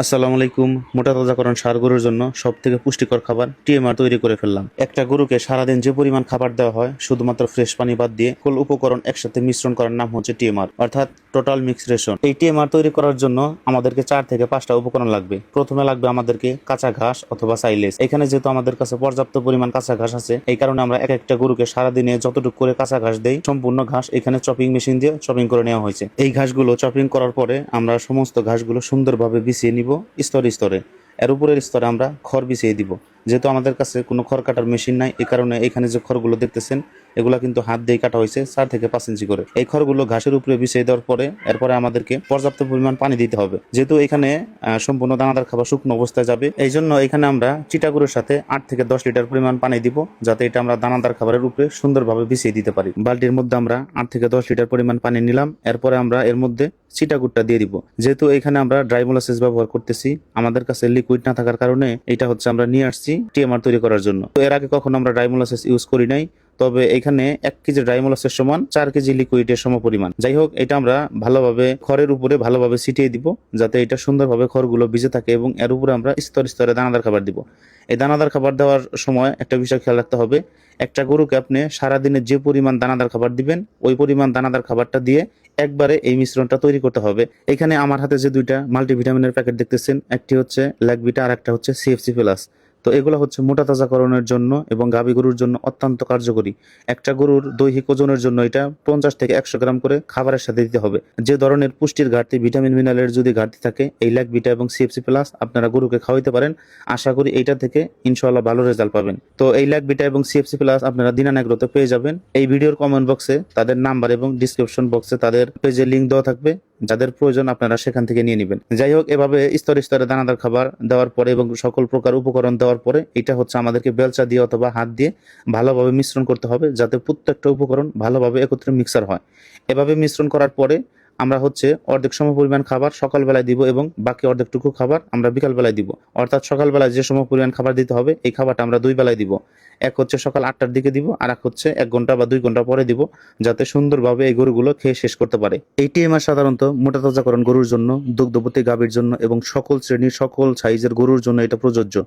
আসসালামু আলাইকুম। মোটা তাজাকরণ ষাঁড় গরুর জন্য সব থেকে পুষ্টিকর খাবার টিএমআর তৈরি করে ফেললাম। একটা গরুকে সারাদিন যে পরিমাণ খাবার দেওয়া হয় শুধুমাত্র ফ্রেশ পানি বাদ দিয়ে সকল উপকরণ একসাথে মিশ্রণ করার নাম হচ্ছে টিএমআর, অর্থাৎ টোটাল মিক্স রেশন। এই টিএমআর তৈরি করার জন্য আমাদেরকে 4 থেকে 5টা উপকরণ লাগবে। প্রথমে লাগবে আমাদেরকে কাঁচা ঘাস অথবা সাইলেজ। এখানে যেহেতু আমাদের কাছে পর্যাপ্ত পরিমাণ কাঁচা ঘাস আছে, এই কারণে আমরা এক একটা গরুকে সারাদিনে যতটুকু করে কাঁচা ঘাস দেই, সম্পূর্ণ ঘাস এখানে চপিং মেশিন দিয়ে চপিং করে নেওয়া হয়েছে। এই ঘাসগুলো চপিং করার পরে আমরা সমস্ত ঘাসগুলো সুন্দরভাবে বিছিয়ে নিব স্তরে স্তরে। এর উপরের স্তরে আমরা খড় বিছিয়ে দিব। যেহেতু আমাদের কাছে কোনো খড় কাটার মেশিন নাই, এই কারণে এখানে যে খড়গুলো দেখতেছেন এগুলা কিন্তু হাত দিয়ে কাটা হয়েছে 4 থেকে 5 ইঞ্চি করে। এই খড়গুলো ঘাসের উপরে বিছিয়ে দেওয়ার পরে এরপরে আমাদেরকে পর্যাপ্ত পরিমাণ পানি দিতে হবে। যেহেতু এখানে সম্পূর্ণ দানাদার খাবার শুকনো অবস্থায় যাবে, এই জন্য এখানে আমরা চিটাগুড়ের সাথে 8 থেকে 10 লিটার পরিমাণ পানি দিব, যাতে এটা আমরা দানাদার খাবারের উপরে সুন্দরভাবে বিছিয়ে দিতে পারি। বালতির মধ্যে আমরা 8 থেকে 10 লিটার পরিমাণ পানি নিলাম। এরপরে আমরা এর মধ্যে চিটাগুড়টা দিয়ে দিব। যেহেতু এখানে আমরা ড্রাই মোলাসেস ব্যবহার করতেছি, আমাদের কাছে লিকুইড না থাকার কারণে এটা হচ্ছে আমরা নিয়ে আসছি টিএমআর তৈরি করার জন্য। তো এর আগে কখনো আমরা ড্রাই মোলাসেস ইউজ করি নাই, তবে এখানে 1 কেজি ড্রাই মোলাসের সমান 4 কেজি লিকুইডের সমপরিমাণ। যাই হোক, এটা আমরা ভালোভাবে খড়ের উপরে ভালোভাবে ছিটিয়ে দিব, যাতে এটা সুন্দরভাবে খড়গুলো ভিজে থাকে, এবং এর উপরে আমরা স্তরে স্তরে দানাদার খাবার দিব। এই দানাদার খাবার দেওয়ার সময় একটা বিষয় খেয়াল রাখতে হবে, একটা গরুকে আপনি সারাদিনে যে পরিমাণ দানাদার খাবার দিবেন ওই পরিমাণ দানাদার খাবারটা দিয়ে একবারে এই মিশ্রণটা তৈরি করতে হবে। এখানে আমার হাতে যে 2টা মাল্টিভিটামিনের প্যাকেট দেখতেছেন, একটি হচ্ছে ল্যাকভিটা আর একটা হচ্ছে সিএফসি প্লাস। তো এগুলো হচ্ছে মোটা তাজাকরণের জন্য এবং গাভী গরুর জন্য অত্যন্ত কার্যকরী। একটা গরুর দৈহিক ওজনের জন্য এটা 50 থেকে 100 গ্রাম করে খাবারের সাথে দিতে হবে। যে ধরনের পুষ্টির ঘাটতি, ভিটামিন মিনারেলের যদি ঘাটতি থাকে, এই ল্যাকভিটা এবং সিএফসি প্লাস আপনারা গরুকে খাওয়াইতে পারেন। আশা করি এইটা থেকে ইনশাআল্লাহ ভালো রেজাল্ট পাবেন। তো এই ল্যাকভিটা এবং সিএফসি প্লাস আপনারা দিনান এগ্রোতে পেয়ে যাবেন। এই ভিডিওর কমেন্ট বক্সে তাদের নাম্বার এবং ডিসক্রিপশন বক্সে তাদের পেজের লিঙ্ক দেওয়া থাকবে, যাদের প্রয়োজন আপনারা সেখান থেকে নিয়ে নেবেন। যাই হোক, এভাবে স্তরে স্তরে দানাদার খাবার দেওয়ার পরে এবং সকল প্রকার উপকরণ দেওয়ার পরে এটা হচ্ছে আমাদেরকে বেলচা দিয়ে অথবা হাত দিয়ে ভালোভাবে মিশ্রণ করতে হবে, যাতে প্রত্যেকটা উপকরণ ভালোভাবে একত্রে মিক্সার হয়। এভাবে মিশ্রণ করার পরে আমরা হচ্ছে অর্ধেক সম পরিমাণ খাবার সকালবেলায় দিব এবং বাকি অর্ধেকটুকু খাবার আমরা বিকালবেলায় দিব। অর্থাৎ সকালবেলায় যে সম পরিমাণ খাবার দিতে হবে এই খাবারটা আমরা 2 বেলায় দিব। এক হচ্ছে সকাল 8টার দিকে দিব, আর এক হচ্ছে 1 ঘন্টা বা 2 ঘন্টা পরে দিব, যাতে সুন্দরভাবে এই গরুগুলো খেয়ে শেষ করতে পারে। এই টিএমআর সাধারণত মোটা তাজাকরণ গরুর জন্য, দুগ্ধবতী গাভীর জন্য এবং সকল শ্রেণীর সকল সাইজের গরুর জন্য এটা প্রযোজ্য।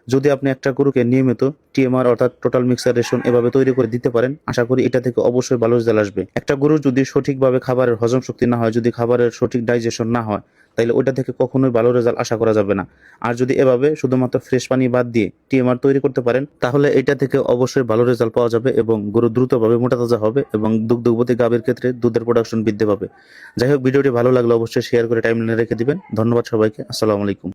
যদি আপনি একটা গরুকে নিয়মিত টিএমআর অর্থাৎ টোটাল মিক্সার রেশন এভাবে তৈরি করে দিতে পারেন, আশা করি এটা থেকে অবশ্যই ভালো রেজাল্ট আসবে। একটা গরুর যদি সঠিকভাবে খাবারের হজম শক্তি না হয়, যদি খাবারের সঠিক ডাইজেশন না হয়, তাহলে ওইটা থেকে কখনোই ভালো রেজাল্ট আশা করা যাবে না। আর যদি এভাবে শুধুমাত্র ফ্রেশ পানি বাদ দিয়ে টিএমআর তৈরি করতে পারেন, তাহলে এটা থেকে অবশ্যই ভালো রেজাল্ট পাওয়া যাবে এবং গরু দ্রুতভাবে মোটা তাজা হবে এবং দুগ্ধবতী গাভীর ক্ষেত্রে দুধের প্রোডাকশন বৃদ্ধি পাবে। যাই হোক, ভিডিওটি ভালো লাগলে অবশ্যই শেয়ার করে টাইমলাইনে রেখে দিবেন। ধন্যবাদ সবাইকে। আসসালামু আলাইকুম।